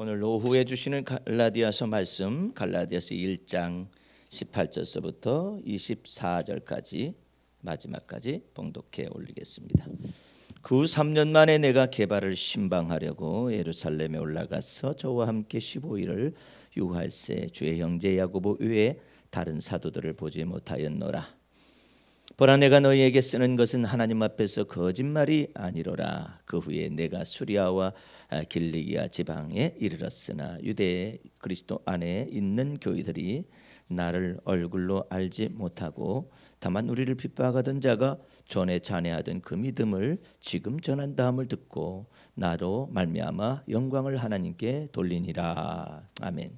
오늘 오후에 주시는 갈라디아서 말씀, 갈라디아서 1장 18절서부터 24절까지 마지막까지 봉독해 올리겠습니다. 그 3년 만에 내가 게바를 신방하려고 예루살렘에 올라가서 저와 함께 15일을 유할세 주의 형제 야고보 외에 다른 사도들을 보지 못하였노라. 보라, 내가 너희에게 쓰는 것은 하나님 앞에서 거짓말이 아니로라. 그 후에 내가 수리아와 길리기아 지방에 이르렀으나 유대 그리스도 안에 있는 교회들이 나를 얼굴로 알지 못하고 다만 우리를 핍박하던 자가 전에 잔해하던 그 믿음을 지금 전한다함을 듣고 나로 말미암아 영광을 하나님께 돌리니라. 아멘.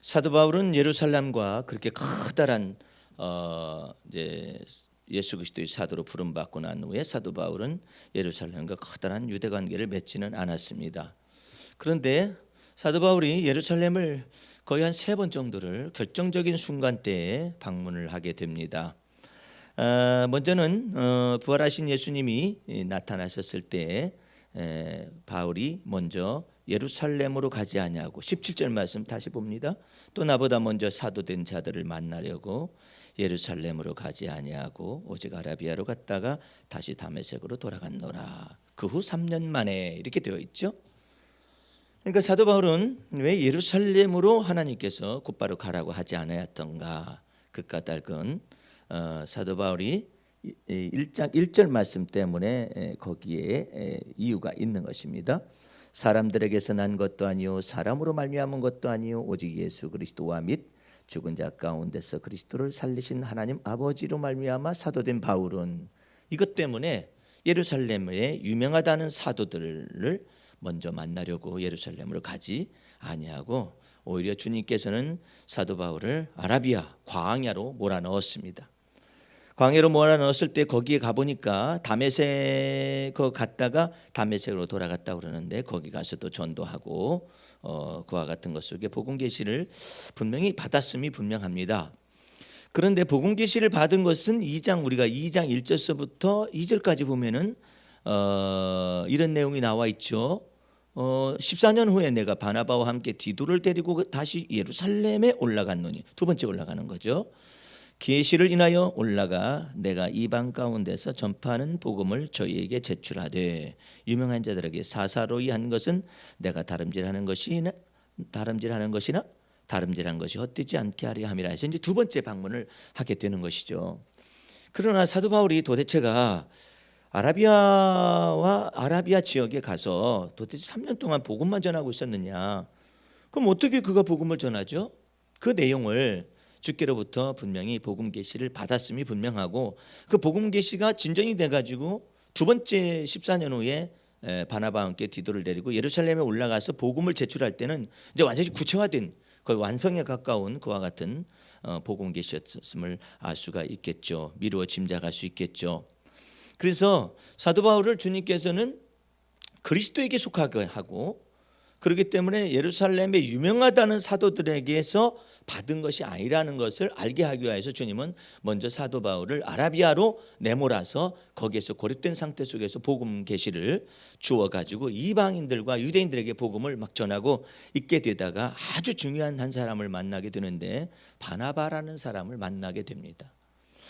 사도 바울은 예루살렘과 그렇게 커다란 이제 예수 그리스도의 사도로 부름받고 난 후에 사도 바울은 예루살렘과 커다란 유대 관계를 맺지는 않았습니다. 그런데 사도 바울이 예루살렘을 거의 한 3번 정도를 결정적인 순간대에 방문을 하게 됩니다. 먼저는 부활하신 예수님이 나타나셨을 때 바울이 먼저 예루살렘으로 가지 아니하고 17절 말씀 다시 봅니다. 또 나보다 먼저 사도된 자들을 만나려고 예루살렘으로 가지 아니하고 오직 아라비아로 갔다가 다시 다메섹으로 돌아갔노라. 그 후 3년 만에 이렇게 되어 있죠. 그러니까 사도 바울은 왜 예루살렘으로 하나님께서 곧바로 가라고 하지 않았던가? 그 까닭은 사도 바울이 1장 1절 말씀 때문에 거기에 이유가 있는 것입니다. 사람들에게서 난 것도 아니요 사람으로 말미암은 것도 아니요 오직 예수 그리스도와 및 죽은 자 가운데서 그리스도를 살리신 하나님 아버지로 말미암아 사도된 바울은 이것 때문에 예루살렘에 유명하다는 사도들을 먼저 만나려고 예루살렘으로 가지 아니하고 오히려 주님께서는 사도 바울을 아라비아 광야로 몰아넣었습니다. 광야로 몰아넣었을 때 거기에 가보니까 다메섹 갔다가 다메섹으로 돌아갔다 그러는데 거기 가서도 전도하고 그와 같은 것 속에 복음 계시를 분명히 받았음이 분명합니다. 그런데 복음 계시를 받은 것은 우리가 2장 1절서부터 2절까지 보면은 이런 내용이 나와 있죠. 14년 후에 내가 바나바와 함께 디도를 데리고 다시 예루살렘에 올라갔노니, 두 번째 올라가는 거죠. 계시를 인하여 올라가 내가 이방 가운데서 전파하는 복음을 저희에게 제출하되 유명한 자들에게 사사로이 한 것은 내가 다름질하는 것이나 다름질한 것이 헛되지 않게 하려 함이라 해서 이제 두 번째 방문을 하게 되는 것이죠. 그러나 사도 바울이 도대체가 아라비아 지역에 가서 도대체 3년 동안 복음만 전하고 있었느냐? 그럼 어떻게 그가 복음을 전하죠? 그 내용을 주께로부터 분명히 복음 계시를 받았음이 분명하고 그 복음 계시가 진전이 돼가지고 두 번째 14년 후에 바나바와 함께 디도를 데리고 예루살렘에 올라가서 복음을 제출할 때는 이제 완전히 구체화된 거의 완성에 가까운 그와 같은 복음 계시였음을 알 수가 있겠죠. 미루어 짐작할 수 있겠죠. 그래서 사도 바울을 주님께서는 그리스도에게 속하게 하고 그렇기 때문에 예루살렘에 유명하다는 사도들에게서 받은 것이 아니라는 것을 알게 하기 위해서 주님은 먼저 사도 바울을 아라비아로 내몰아서 거기에서 고립된 상태 속에서 복음 계시를 주어 가지고 이방인들과 유대인들에게 복음을 막 전하고 있게 되다가 아주 중요한 한 사람을 만나게 되는데 바나바라는 사람을 만나게 됩니다.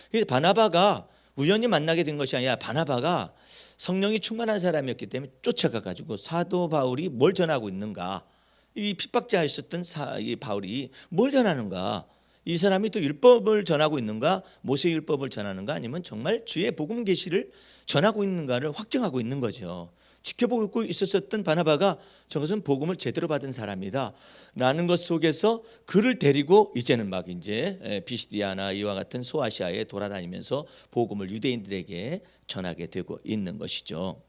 그래서 바나바가 우연히 만나게 된 것이 아니라 바나바가 성령이 충만한 사람이었기 때문에 쫓아가 가지고 사도 바울이 뭘 전하고 있는가, 이 핍박자였었던 이 바울이 뭘 전하는가, 이 사람이 또 율법을 전하고 있는가, 모세 율법을 전하는가, 아니면 정말 주의 복음 계시를 전하고 있는가를 확증하고 있는 거죠. 지켜보고 있었던 바나바가 저것은 복음을 제대로 받은 사람이다 라는 것 속에서 그를 데리고 이제는 막 이제 비시디아나 이와 같은 소아시아에 돌아다니면서 복음을 유대인들에게 전하게 되고 있는 것이죠.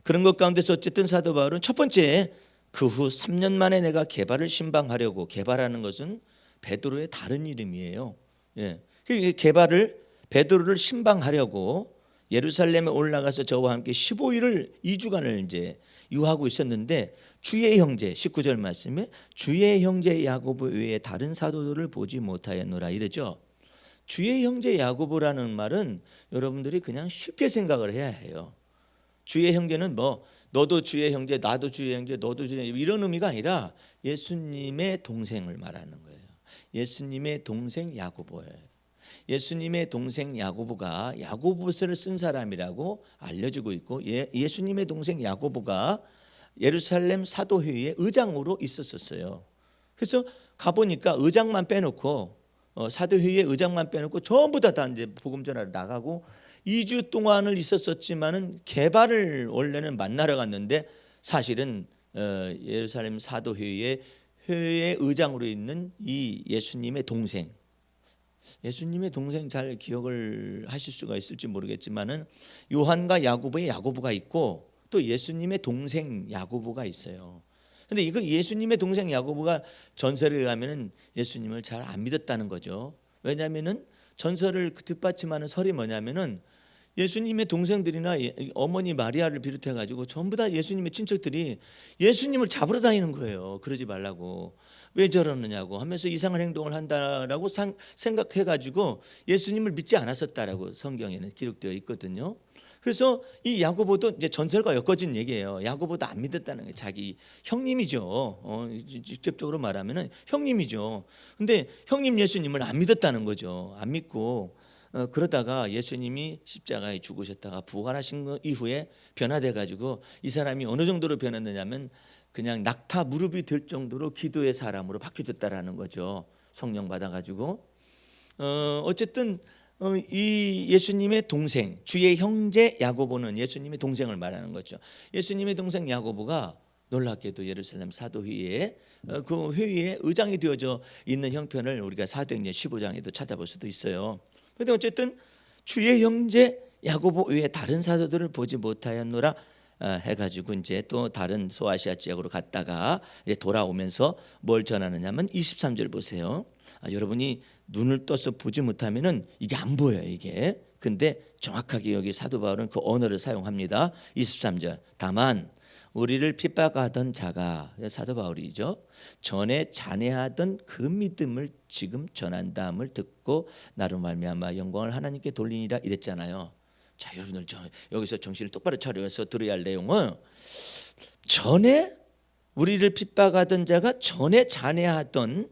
그런 것 가운데서 어쨌든 사도 바울은 첫 번째 그 후 3년 만에 내가 게바를 신방하려고, 게바라는 것은 베드로의 다른 이름이에요. 베드로를 신방하려고 예루살렘에 올라가서 저와 함께 15일을 2주간을 이제 유하고 있었는데 주의 형제 19절 말씀에 주의 형제 야고보 외에 다른 사도들을 보지 못하였노라 이러죠. 주의 형제 야고보라는 말은 여러분들이 그냥 쉽게 생각을 해야 해요. 주의 형제는 너도 주의 형제, 나도 주의 형제, 너도 주의 형제, 이런 의미가 아니라 예수님의 동생을 말하는 거예요. 예수님의 동생 야고보예요. 예수님의 동생 야고보가 야고보서를 쓴 사람이라고 알려지고 있고, 예수님의 동생 야고보가 예루살렘 사도회의의 의장으로 있었어요. 그래서 가보니까 의장만 빼놓고, 사도회의의 의장만 빼놓고 전부 다 이제 복음 전하러 나가고, 2주 동안을 있었지만은 개발을 원래는 만나러 갔는데 사실은 예루살렘 사도회의의 회의 의장으로 있는 이 예수님의 동생, 예수님의 동생 잘 기억을 하실 수가 있을지 모르겠지만은 요한과 야고보의 야고보가 있고 또 예수님의 동생 야고보가 있어요. 근데 이거 예수님의 동생 야고보가 전설에 의하면은 예수님을 잘 안 믿었다는 거죠. 왜냐하면은 전설을 뒷받침하는 설이 뭐냐면은 예수님의 동생들이나 어머니 마리아를 비롯해 가지고 전부 다 예수님의 친척들이 예수님을 잡으러 다니는 거예요. 그러지 말라고, 왜 저러느냐고 하면서 이상한 행동을 한다라고 생각해 가지고 예수님을 믿지 않았었다라고 성경에는 기록되어 있거든요. 그래서 이 야고보도 이제 전설과 엮어진 얘기예요. 야고보도 안 믿었다는 게 자기 형님이죠. 직접적으로 말하면은 형님이죠. 근데 형님 예수님을 안 믿었다는 거죠. 안 믿고 그러다가 예수님이 십자가에 죽으셨다가 부활하신 거 이후에 변화돼 가지고 이 사람이 어느 정도로 변했느냐면 그냥 낙타 무릎이 될 정도로 기도의 사람으로 바뀌어졌다라는 거죠. 성령 받아 가지고 어쨌든 이 예수님의 동생, 주의 형제 야고보는 예수님의 동생을 말하는 거죠. 예수님의 동생 야고보가 놀랍게도 예루살렘 사도회의에 그 회의에 의장이 되어져 있는 형편을 우리가 사도행전 15장에도 찾아볼 수도 있어요. 그런데 어쨌든 주의 형제 야고보 외에 다른 사도들을 보지 못하였노라 해가지고 이제 또 다른 소아시아 지역으로 갔다가 이제 돌아오면서 뭘 전하느냐면 23절 보세요. 여러분이 눈을 떠서 보지 못하면은 이게 안 보여요, 이게. 근데 정확하게 여기 사도 바울은 그 언어를 사용합니다. 23절. 다만 우리를 핍박하던 자가, 사도 바울이죠, 전에 잔해하던 그 믿음을 지금 전한다함을 듣고 나로 말미암아 영광을 하나님께 돌리니라 이랬잖아요. 자, 여러분들 여기서 정신을 똑바로 차려서 들어야 할 내용은, 전에 우리를 핍박하던 자가 전에 잔해하던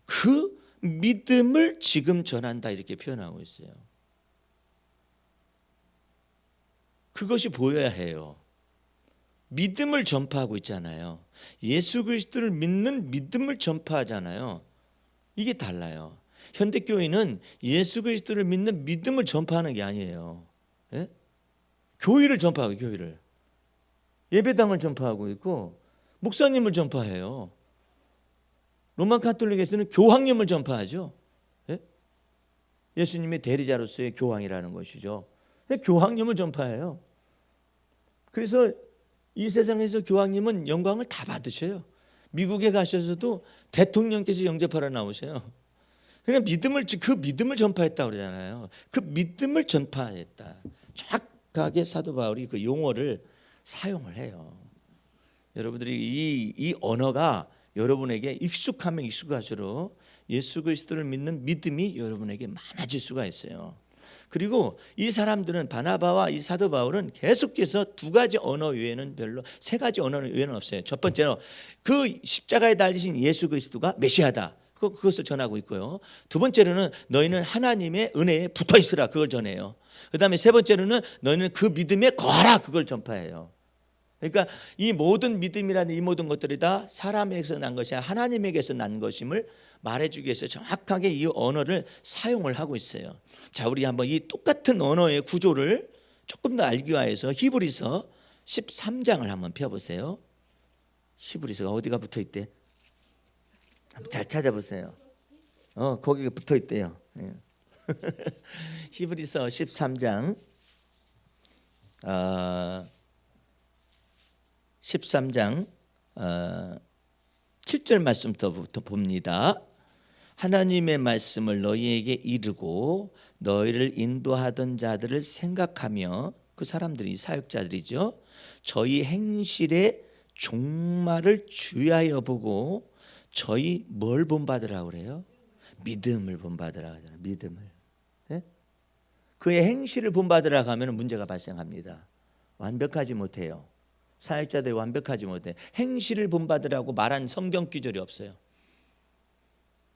그 믿음을 지금 전한다 이렇게 표현하고 있어요. 그것이 보여야 해요. 믿음을 전파하고 있잖아요. 예수 그리스도를 믿는 믿음을 전파하잖아요. 이게 달라요. 현대교회는 예수 그리스도를 믿는 믿음을 전파하는 게 아니에요. 예? 교회를 전파하고, 교회를, 예배당을 전파하고 있고 목사님을 전파해요. 로마 가톨릭에서는 교황님을 전파하죠. 예? 예수님의 대리자로서의 교황이라는 것이죠. 교황님을 전파해요. 그래서 이 세상에서 교황님은 영광을 다 받으셔요. 미국에 가셔서도 대통령께서 영접하러 나오세요. 그냥 그 믿음을 전파했다 그러잖아요. 그 믿음을 전파했다. 정확하게 사도 바울이 그 용어를 사용을 해요. 여러분들이 이 언어가 여러분에게 익숙하면 익숙할수록 예수 그리스도를 믿는 믿음이 여러분에게 많아질 수가 있어요. 그리고 이 사람들은, 바나바와 이 사도 바울은 계속해서 두 가지 언어 외에는 별로, 세 가지 언어 외에는 없어요. 첫 번째로 그 십자가에 달리신 예수 그리스도가 메시아다, 그것을 전하고 있고요. 두 번째로는 너희는 하나님의 은혜에 붙어 있으라, 그걸 전해요. 그다음에 세 번째로는 너희는 그 믿음에 거하라, 그걸 전파해요. 그러니까 이 모든 믿음이라는 이 모든 것들이 다 사람에게서 난 것이 아니라 하나님에게서 난 것임을 말해주기 위해서 정확하게 이 언어를 사용을 하고 있어요. 자, 우리 한번 이 똑같은 언어의 구조를 조금 더 알기 위해서 히브리서 13장을 한번 펴보세요. 히브리서가 어디가 붙어 있대? 잘 찾아보세요. 거기가 붙어 있대요. 히브리서 13장 13장 7절 말씀부터 봅니다. 하나님의 말씀을 너희에게 이르고 너희를 인도하던 자들을 생각하며, 그 사람들이 사역자들이죠, 저희 행실의 종말을 주의하여 보고 저희 뭘 본받으라고 그래요? 믿음을 본받으라고 하잖아요. 믿음을. 예? 그의 행실을 본받으라고 하면 문제가 발생합니다. 완벽하지 못해요. 사역자들이 완벽하지 못해. 행실을 본받으라고 말한 성경 구절이 없어요.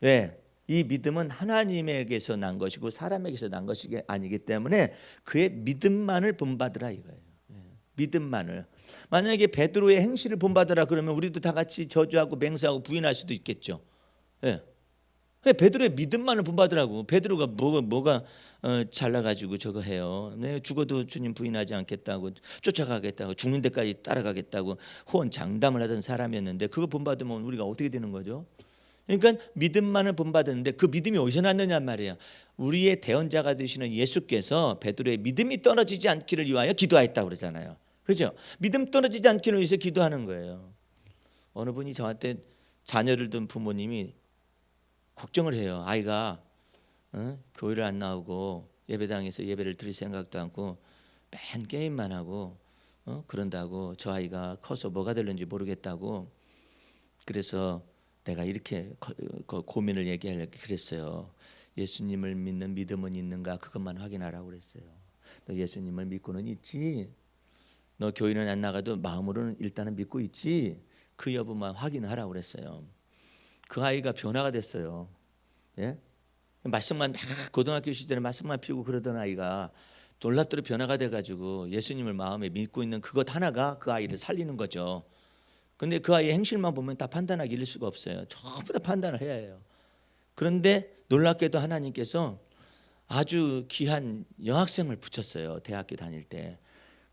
왜? 이 믿음은 하나님에게서 난 것이고 사람에게서 난 것이 아니기 때문에 그의 믿음만을 본받으라 이거예요. 믿음만을. 만약에 베드로의 행실을 본받으라 그러면 우리도 다 같이 저주하고 맹세하고 부인할 수도 있겠죠. 예. 베드로의 믿음만을 본받으라고. 베드로가 뭐가 잘나가지고 저거 해요. 내가 죽어도 주님 부인하지 않겠다고, 쫓아가겠다고, 죽는 데까지 따라가겠다고 호언장담을 하던 사람이었는데 그거 본받으면 우리가 어떻게 되는 거죠? 그러니까 믿음만을 본받았는데 그 믿음이 어디서 났느냐 말이에요. 우리의 대언자가 되시는 예수께서 베드로의 믿음이 떨어지지 않기를 위하여 기도하였다고 그러잖아요. 그렇죠? 믿음 떨어지지 않기를 위해서 기도하는 거예요. 어느 분이 저한테 자녀를 둔 부모님이 걱정을 해요. 아이가 교회를 안 나오고 예배당에서 예배를 드릴 생각도 않고 맨 게임만 하고 그런다고 저 아이가 커서 뭐가 될는지 모르겠다고. 그래서 내가 이렇게 고민을 얘기하려고 그랬어요. 예수님을 믿는 믿음은 있는가 그것만 확인하라고 그랬어요. 너 예수님을 믿고는 있지? 너 교회는 안 나가도 마음으로는 일단은 믿고 있지? 그 여부만 확인하라고 그랬어요. 그 아이가 변화가 됐어요. 예? 말씀만 막 고등학교 시절에 말씀만 피우고 그러던 아이가 놀랍도록 변화가 돼가지고 예수님을 마음에 믿고 있는 그것 하나가 그 아이를 살리는 거죠. 근데 그 아이의 행실만 보면 다 판단하기 이를 수가 없어요. 전부 다 판단을 해야 해요. 그런데 놀랍게도 하나님께서 아주 귀한 여학생을 붙였어요. 대학교 다닐 때.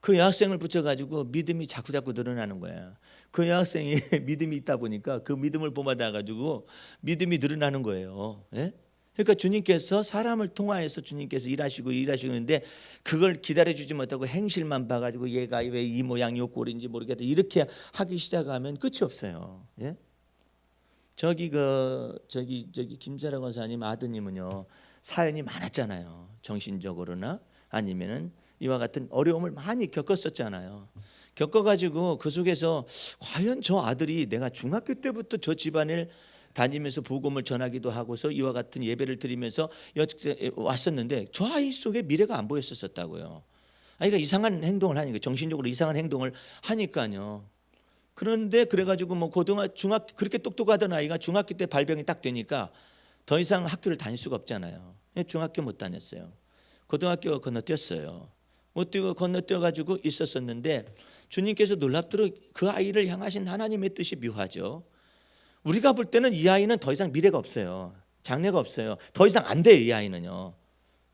그 여학생을 붙여가지고 믿음이 자꾸자꾸 늘어나는 거예요. 그 여학생이 믿음이 있다 보니까 그 믿음을 본받아가지고 믿음이 늘어나는 거예요. 예? 그러니까 주님께서 사람을 통하여서 주님께서 일하시고 있는데 그걸 기다려주지 못하고 행실만 봐가지고 얘가 왜 이 모양 요 꼴인지 모르겠다 이렇게 하기 시작하면 끝이 없어요. 예? 저기 김사라 권사님 아드님은요 사연이 많았잖아요. 정신적으로나 아니면은 이와 같은 어려움을 많이 겪었었잖아요. 겪어가지고 그 속에서 과연 저 아들이 내가 중학교 때부터 저 집안을 다니면서 복음을 전하기도 하고서 이와 같은 예배를 드리면서 왔었는데 저 아이 속에 미래가 안 보였었다고요. 아이가 이상한 행동을 하니까 정신적으로 이상한 행동을 하니까요. 그런데 그래가지고 뭐 중학교 그렇게 똑똑하던 아이가 중학교 때 발병이 딱 되니까 더 이상 학교를 다닐 수가 없잖아요. 중학교 못 다녔어요. 고등학교 건너뛰었어요. 못 뛰고 건너뛰어가지고 있었었는데 주님께서 놀랍도록 그 아이를 향하신 하나님의 뜻이 묘하죠. 우리가 볼 때는 이 아이는 더 이상 미래가 없어요. 장래가 없어요. 더 이상 안 돼요, 이 아이는요.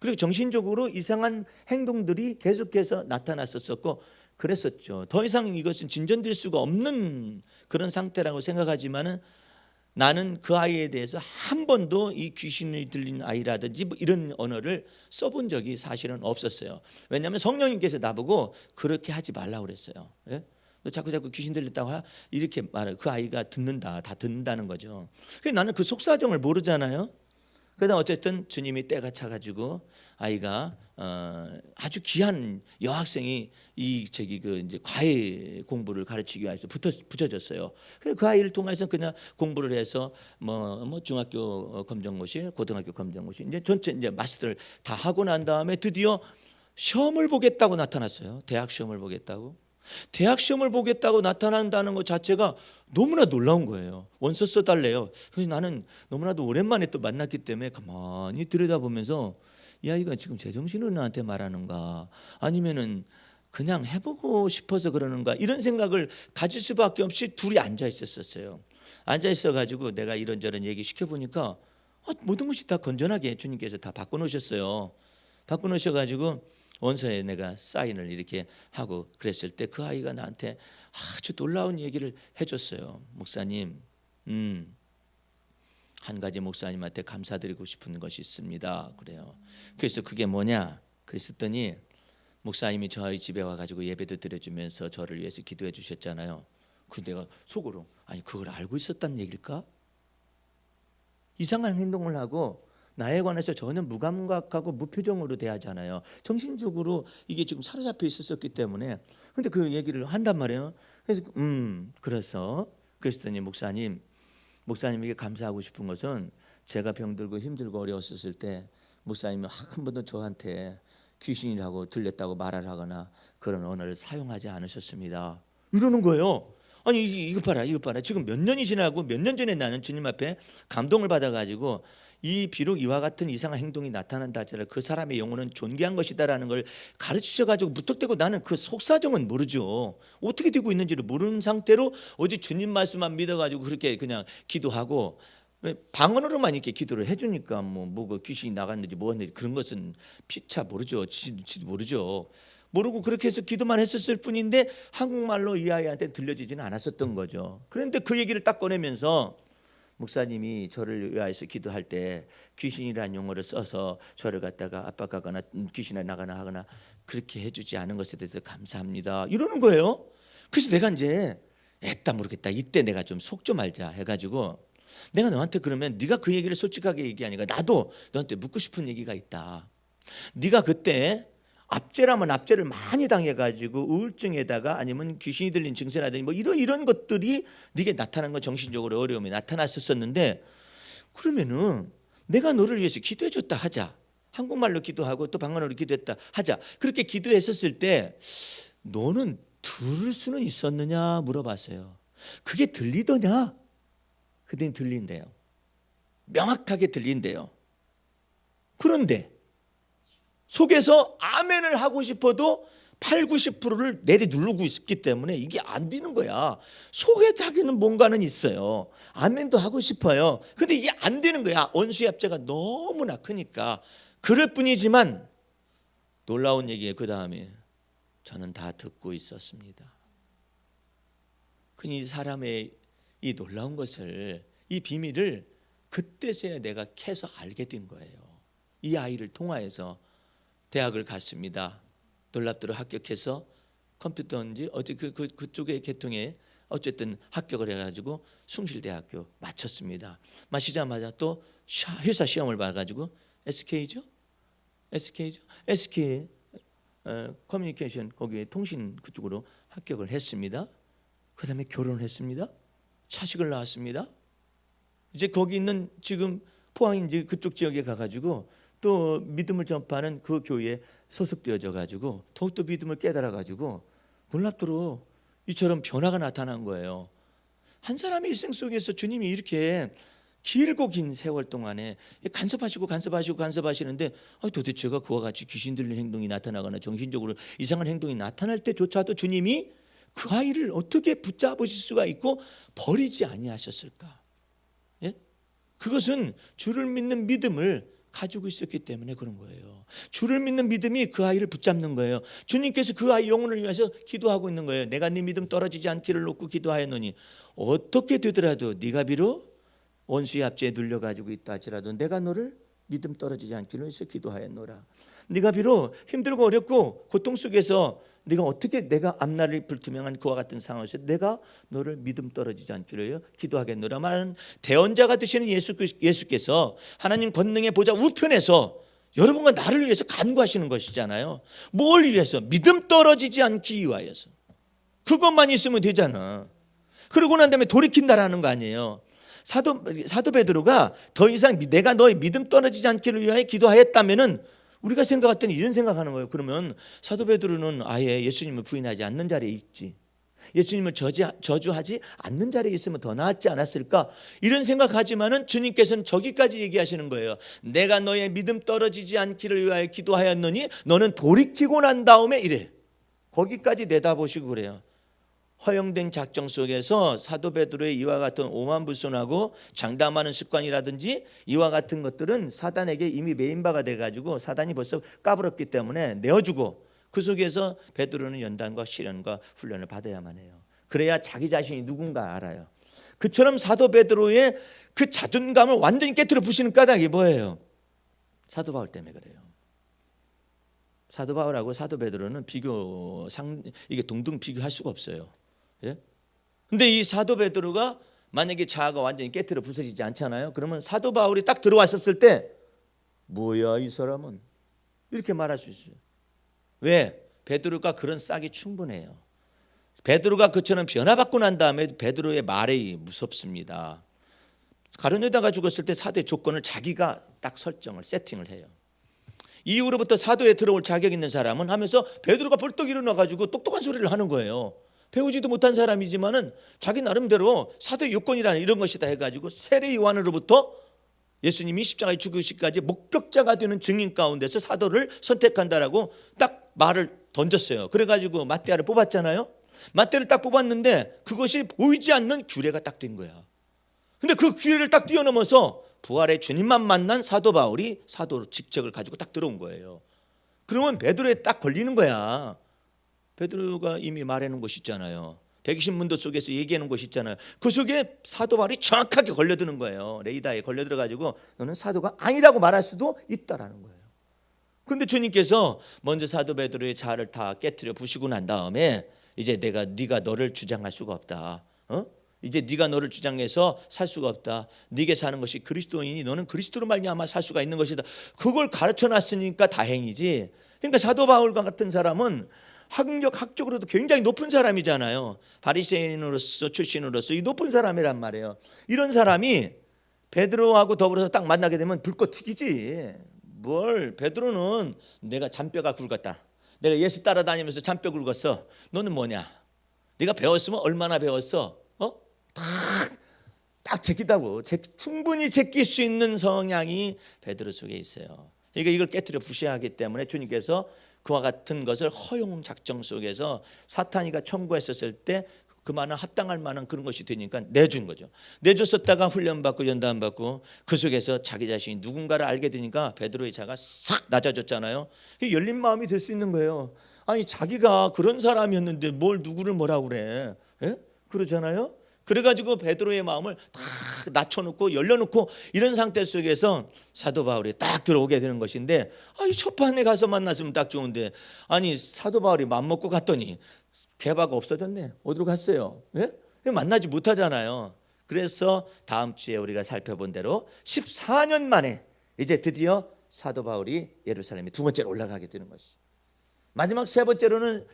그리고 정신적으로 이상한 행동들이 계속해서 나타났었고 그랬었죠. 더 이상 이것은 진전될 수가 없는 그런 상태라고 생각하지만은 나는 그 아이에 대해서 한 번도 이 귀신이 들린 아이라든지 뭐 이런 언어를 써본 적이 사실은 없었어요. 왜냐하면 성령님께서 나보고 그렇게 하지 말라고 그랬어요. 예? 너 자꾸 귀신 들렸다고 이렇게 말해. 그 아이가 듣는다, 다 듣는다는 거죠. 그래서 나는 그 속사정을 모르잖아요. 그러다 어쨌든 주님이 때가 차가지고 아이가 아주 귀한 여학생이 이제 과외 공부를 가르치기 위해서 붙여졌어요. 그래서 그 아이를 통해서 그냥 공부를 해서 뭐 중학교 검정고시, 고등학교 검정고시 이제 전체 이제 마스터를 다 하고 난 다음에 드디어 시험을 보겠다고 나타났어요. 대학 시험을 보겠다고. 대학 시험을 보겠다고 나타난다는 것 자체가 너무나 놀라운 거예요. 원서 써달래요. 그래서 나는 너무나도 오랜만에 또 만났기 때문에 가만히 들여다보면서 이 아이가 지금 제정신으로 나한테 말하는가 아니면은 그냥 해보고 싶어서 그러는가 이런 생각을 가질 수밖에 없이 둘이 앉아 있었어요. 앉아 있어가지고 내가 이런저런 얘기 시켜보니까 모든 것이 다 건전하게 주님께서 다 바꿔놓으셨어요. 바꿔놓으셔가지고 원서에 내가 사인을 이렇게 하고 그랬을 때 그 아이가 나한테 아주 놀라운 얘기를 해줬어요. 목사님, 한 가지 목사님한테 감사드리고 싶은 것이 있습니다. 그래요. 그래서 그게 뭐냐? 그랬더니 목사님이 저희 집에 와가지고 예배도 드려주면서 저를 위해서 기도해 주셨잖아요. 그 내가 속으로 아니 그걸 알고 있었단 얘기일까? 이상한 행동을 하고 나에 관해서 전혀 무감각하고 무표정으로 대하잖아요. 정신적으로 이게 지금 사로잡혀 있었기 때문에. 근데 그 얘기를 한단 말이에요. 그래서 그랬더니 목사님에게 감사하고 싶은 것은 제가 병들고 힘들고 어려웠을 때 목사님이 한 번도 저한테 귀신이라고 들렸다고 말을 하거나 그런 언어를 사용하지 않으셨습니다. 이러는 거예요. 아니 이거 봐라, 이거 봐라. 지금 몇 년이 지나고 몇 년 전에 나는 주님 앞에 감동을 받아가지고 이 비록 이와 같은 이상한 행동이 나타난다 하더라도 그 사람의 영혼은 존귀한 것이다라는 걸 가르치셔가지고 무턱대고 나는 그 속사정은 모르죠. 어떻게 되고 있는지를 모르는 상태로 오직 주님 말씀만 믿어가지고 그렇게 그냥 기도하고 방언으로만 이렇게 기도를 해주니까 뭐가 귀신이 나갔는지 뭐였는지 그런 것은 피차 모르죠. 지도 모르죠. 모르고 그렇게 해서 기도만 했었을 뿐인데 한국말로 이 아이한테 들려지지는 않았었던 거죠. 그런데 그 얘기를 딱 꺼내면서 목사님이 저를 위하여서 기도할 때 귀신이라는 용어를 써서 저를 갖다가 압박하거나 귀신이 나가나 하거나 그렇게 해주지 않은 것에 대해서 감사합니다 이러는 거예요. 그래서 내가 이제 애따 모르겠다, 이때 내가 좀 속 좀 알자 해가지고 내가 너한테 그러면 네가 그 얘기를 솔직하게 얘기하니까 나도 너한테 묻고 싶은 얘기가 있다. 네가 그때 압제라면 압제를 많이 당해가지고 우울증에다가 아니면 귀신이 들린 증세라든지 뭐 이런 것들이 네게 나타난 건 정신적으로 어려움이 나타났었는데 그러면은 내가 너를 위해서 기도해줬다 하자. 한국말로 기도하고 또 방언으로 기도했다 하자. 그렇게 기도했었을 때 너는 들을 수는 있었느냐 물어봤어요. 그게 들리더냐? 그랬더니 들린대요. 명확하게 들린대요. 그런데 속에서 아멘을 하고 싶어도 8, 90%를 내리누르고 있기 때문에 이게 안 되는 거야. 속에 자기는 뭔가는 있어요. 아멘도 하고 싶어요. 근데 이게 안 되는 거야. 원수의 압제가 너무나 크니까. 그럴 뿐이지만 놀라운 얘기예요. 그 다음에 저는 다 듣고 있었습니다. 이 사람의 이 놀라운 것을, 이 비밀을 그때서야 내가 캐서 알게 된 거예요. 이 아이를 통하여서 대학을 갔습니다. 놀랍도록 합격해서 컴퓨터인지 어디 그쪽의 계통에 어쨌든 합격을 해가지고 숭실대학교 마쳤습니다. 마치자마자 또 회사 시험을 봐가지고 SK 커뮤니케이션 거기에 통신 그쪽으로 합격을 했습니다. 그다음에 결혼을 했습니다. 자식을 낳았습니다. 이제 거기 있는 지금 포항인지 그쪽 지역에 가가지고 또 믿음을 전파하는 그 교회에 소속되어져 가지고 더욱더 믿음을 깨달아 가지고 놀랍도록 이처럼 변화가 나타난 거예요. 한 사람의 일생 속에서 주님이 이렇게 길고 긴 세월 동안에 간섭하시는데 도대체가 그와 같이 귀신 들린 행동이 나타나거나 정신적으로 이상한 행동이 나타날 때조차도 주님이 그 아이를 어떻게 붙잡으실 수가 있고 버리지 아니하셨을까? 예? 그것은 주를 믿는 믿음을 가지고 있었기 때문에 그런 거예요. 주를 믿는 믿음이 그 아이를 붙잡는 거예요. 주님께서 그 아이 영혼을 위해서 기도하고 있는 거예요. 내가 네 믿음 떨어지지 않기를 놓고 기도하였노니 어떻게 되더라도 네가 비록 원수의 압제에 눌려가지고 있다 할지라도 내가 너를 믿음 떨어지지 않기를 위해서 기도하였노라. 네가 비록 힘들고 어렵고 고통 속에서 네가 어떻게 내가 앞날이 불투명한 그와 같은 상황에서 내가 너를 믿음 떨어지지 않기를 기도하겠노라. 말은 대언자가 되시는 예수께서 하나님 권능의 보좌 우편에서 여러분과 나를 위해서 간구하시는 것이잖아요. 뭘 위해서? 믿음 떨어지지 않기 위하여서. 그것만 있으면 되잖아. 그러고 난 다음에 돌이킨다라는 거 아니에요. 사도 베드로가 더 이상 내가 너의 믿음 떨어지지 않기를 위하여 기도하였다면은 우리가 생각할 때는 이런 생각하는 거예요. 그러면 사도 베드로는 아예 예수님을 부인하지 않는 자리에 있지, 예수님을 저주하지 않는 자리에 있으면 더 나았지 않았을까? 이런 생각하지만은 주님께서는 저기까지 얘기하시는 거예요. 내가 너의 믿음 떨어지지 않기를 위하여 기도하였느니 너는 돌이키고 난 다음에 이래. 거기까지 내다보시고 그래요. 허용된 작정 속에서 사도 베드로의 이와 같은 오만불손하고 장담하는 습관이라든지 이와 같은 것들은 사단에게 이미 메인바가 돼가지고 사단이 벌써 까불었기 때문에 내어주고 그 속에서 베드로는 연단과 시련과 훈련을 받아야만 해요. 그래야 자기 자신이 누군가 알아요. 그처럼 사도 베드로의 그 자존감을 완전히 깨트려 부시는 까닭이 뭐예요? 사도 바울 때문에 그래요. 사도 바울하고 사도 베드로는 이게 동등 비교할 수가 없어요. 예? 근데 이 사도 베드로가 만약에 자아가 완전히 깨트려 부서지지 않잖아요. 그러면 사도 바울이 딱 들어왔었을 때 뭐야 이 사람은 이렇게 말할 수 있어요. 왜? 베드로가 그런 싹이 충분해요. 베드로가 그처럼 변화받고 난 다음에 베드로의 말이 무섭습니다. 가룟 유다가 죽었을 때 사도의 조건을 자기가 딱 세팅을 해요. 이후로부터 사도에 들어올 자격 있는 사람은 하면서 베드로가 벌떡 일어나가지고 똑똑한 소리를 하는 거예요. 배우지도 못한 사람이지만은 자기 나름대로 사도의 요건이라는 이런 것이다 해가지고 세례 요한으로부터 예수님이 십자가에 죽으시기까지 목격자가 되는 증인 가운데서 사도를 선택한다라고 딱 말을 던졌어요. 그래가지고 맏대아를 뽑았잖아요. 맏대를 딱 뽑았는데 그것이 보이지 않는 규례가 딱 된 거야. 근데 그 규례를 딱 뛰어넘어서 부활의 주님만 만난 사도 바울이 사도 직책을 가지고 딱 들어온 거예요. 그러면 베드로에 딱 걸리는 거야. 베드로가 이미 말해놓은 것이 있잖아요. 120문도 속에서 얘기하는 것이 있잖아요. 그 속에 사도 바울이 정확하게 걸려드는 거예요. 레이다에 걸려들어가지고 너는 사도가 아니라고 말할 수도 있다라는 거예요. 근데 주님께서 먼저 사도 베드로의 자아를 다 깨트려 부시고 난 다음에 이제 네가 너를 주장할 수가 없다. 이제 네가 너를 주장해서 살 수가 없다. 네게 사는 것이 그리스도이니 너는 그리스도로 말미암아 살 수가 있는 것이다. 그걸 가르쳐놨으니까 다행이지. 그러니까 사도 바울과 같은 사람은 학적으로도 굉장히 높은 사람이잖아요. 바리새인으로서 출신으로서 이 높은 사람이란 말이에요. 이런 사람이 베드로하고 더불어서 딱 만나게 되면 불꽃 튀기지. 뭘 베드로는 내가 잔뼈가 굵었다. 내가 예수 따라다니면서 잔뼈 굵었어. 너는 뭐냐? 네가 배웠으면 얼마나 배웠어? 딱 제끼다고. 충분히 제낄 수 있는 성향이 베드로 속에 있어요. 그러니까 이걸 깨트려 부셔하기 때문에 주님께서 그와 같은 것을 허용 작정 속에서 사탄이가 청구했었을 때 그만한 합당할 만한 그런 것이 되니까 내준 거죠. 내줬었다가 훈련받고 연단받고 그 속에서 자기 자신이 누군가를 알게 되니까 베드로의 자가 싹 낮아졌잖아요. 열린 마음이 될 수 있는 거예요. 아니 자기가 그런 사람이었는데 뭘 누구를 뭐라고 그래? 예? 그러잖아요. 그래가지고 베드로의 마음을 다 낮춰놓고 열려놓고 이런 상태 속에서 사도 바울이 딱 들어오게 되는 것인데 아니 첫판에 가서 만났으면 딱 좋은데 아니 사도 바울이 맘먹고 갔더니 개바가 없어졌네. 어디로 갔어요? 예? 만나지 못하잖아요. 그래서 다음 주에 우리가 살펴본 대로 14년 만에 이제 드디어 사도 바울이 예루살렘에 두 번째로 올라가게 되는 것이죠. 마지막 세 번째로는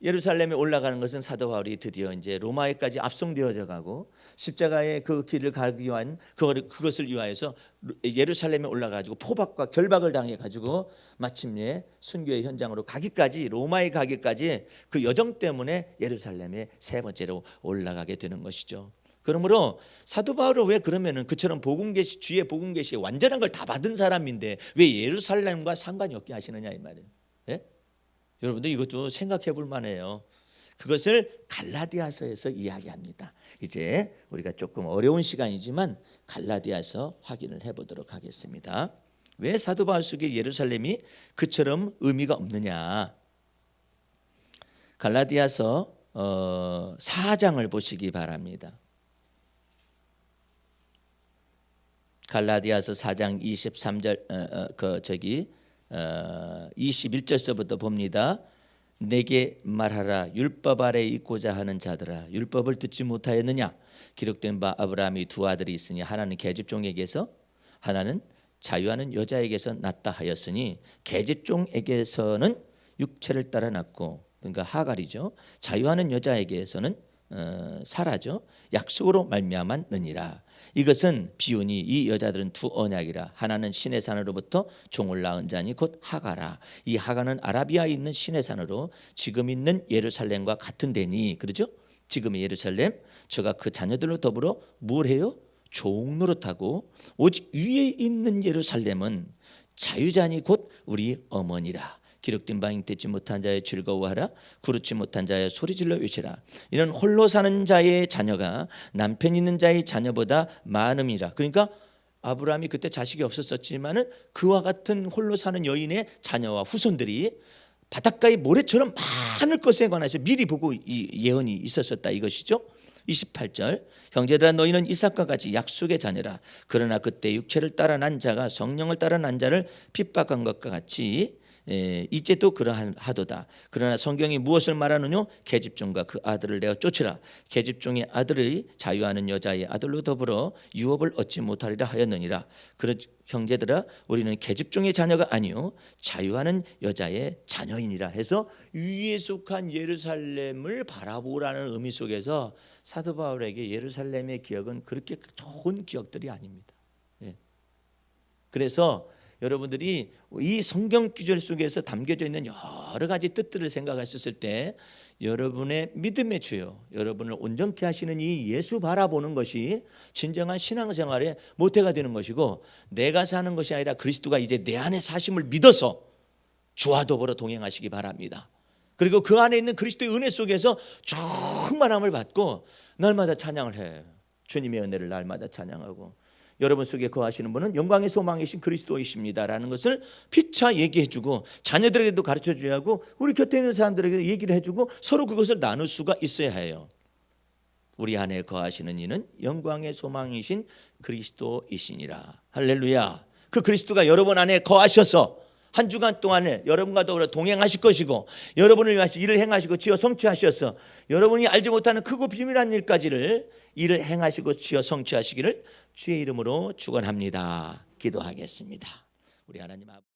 예루살렘에 올라가는 것은 사도 바울이 드디어 이제 로마에까지 압송되어져 가고 십자가의 그 길을 가기 위한 그것을 위하여서 예루살렘에 올라가지고 포박과 결박을 당해 가지고 마침내 순교의 현장으로 가기까지 로마에 가기까지 그 여정 때문에 예루살렘에 세 번째로 올라가게 되는 것이죠. 그러므로 사도 바울은 왜 그러면은 그처럼 복음계시 주의 복음계시의 완전한 걸 다 받은 사람인데 왜 예루살렘과 상관이 없게 하시느냐 이 말이에요. 예? 여러분들 이것도 생각해 볼 만해요. 그것을 갈라디아서에서 이야기합니다. 이제 우리가 조금 어려운 시간이지만 갈라디아서 확인을 해보도록 하겠습니다. 왜 사도 바울 속에 예루살렘이 그처럼 의미가 없느냐. 갈라디아서 4장을 보시기 바랍니다. 갈라디아서 4장 23절 21절서부터 봅니다. 내게 말하라. 율법 아래 있고자 하는 자들아, 율법을 듣지 못하였느냐? 기록된 바 아브라함이 두 아들이 있으니 하나는 계집종에게서 하나는 자유하는 여자에게서 낳다 하였으니 계집종에게서는 육체를 따라 낳고, 그러니까 하갈이죠. 자유하는 여자에게서는 사라죠. 약속으로 말미암았느니라. 이것은 비유니 이 여자들은 두 언약이라. 하나는 시내산으로부터 종을 낳은 자니 곧 하가라. 이 하가는 아라비아에 있는 시내산으로 지금 있는 예루살렘과 같은 데니, 그러죠? 지금의 예루살렘, 저가 그 자녀들로 더불어 뭘 해요? 종노릇하고, 오직 위에 있는 예루살렘은 자유자니 곧 우리 어머니라. 기록된 바 잉태치 못한 자의 즐거워하라. 구르치 못한 자의 소리질러 외치라. 이는 홀로 사는 자의 자녀가 남편 있는 자의 자녀보다 많음이라. 그러니까 아브라함이 그때 자식이 없었지만은 그와 같은 홀로 사는 여인의 자녀와 후손들이 바닷가의 모래처럼 많을 것에 관해서 미리 보고 이 예언이 있었었다 이것이죠. 28절 형제들아 너희는 이삭과 같이 약속의 자녀라. 그러나 그때 육체를 따라 난 자가 성령을 따라 난 자를 핍박한 것과 같이 이제 또 그러하도다. 그러나 성경이 무엇을 말하느냐? 계집종과 그 아들을 내어 쫓으라. 계집종의 아들의 자유하는 여자의 아들로 더불어 유업을 얻지 못하리라 하였느니라. 그러 형제들아 우리는 계집종의 자녀가 아니요 자유하는 여자의 자녀이니라 해서 위에 속한 예루살렘을 바라보라는 의미 속에서 사도 바울에게 예루살렘의 기억은 그렇게 좋은 기억들이 아닙니다. 그래서 여러분들이 이 성경 구절 속에서 담겨져 있는 여러 가지 뜻들을 생각하셨을 때 여러분의 믿음의 주요, 여러분을 온전케 하시는 이 예수 바라보는 것이 진정한 신앙생활의 모태가 되는 것이고, 내가 사는 것이 아니라 그리스도가 이제 내 안에 사심을 믿어서 주와 더불어 동행하시기 바랍니다. 그리고 그 안에 있는 그리스도의 은혜 속에서 충만함을 받고 날마다 찬양을 해. 주님의 은혜를 날마다 찬양하고, 여러분 속에 거하시는 분은 영광의 소망이신 그리스도이십니다라는 것을 피차 얘기해주고, 자녀들에게도 가르쳐줘야 하고, 우리 곁에 있는 사람들에게 얘기를 해주고, 서로 그것을 나눌 수가 있어야 해요. 우리 안에 거하시는 이는 영광의 소망이신 그리스도이시니라. 할렐루야. 그 그리스도가 여러분 안에 거하셔서 한 주간 동안에 여러분과 더불어 동행하실 것이고, 여러분을 위하여 일을 행하시고 지어 성취하셔서 여러분이 알지 못하는 크고 비밀한 일까지를 일을 행하시고 지어 성취하시기를 주의 이름으로 축원합니다. 기도하겠습니다. 우리 하나님 아버지.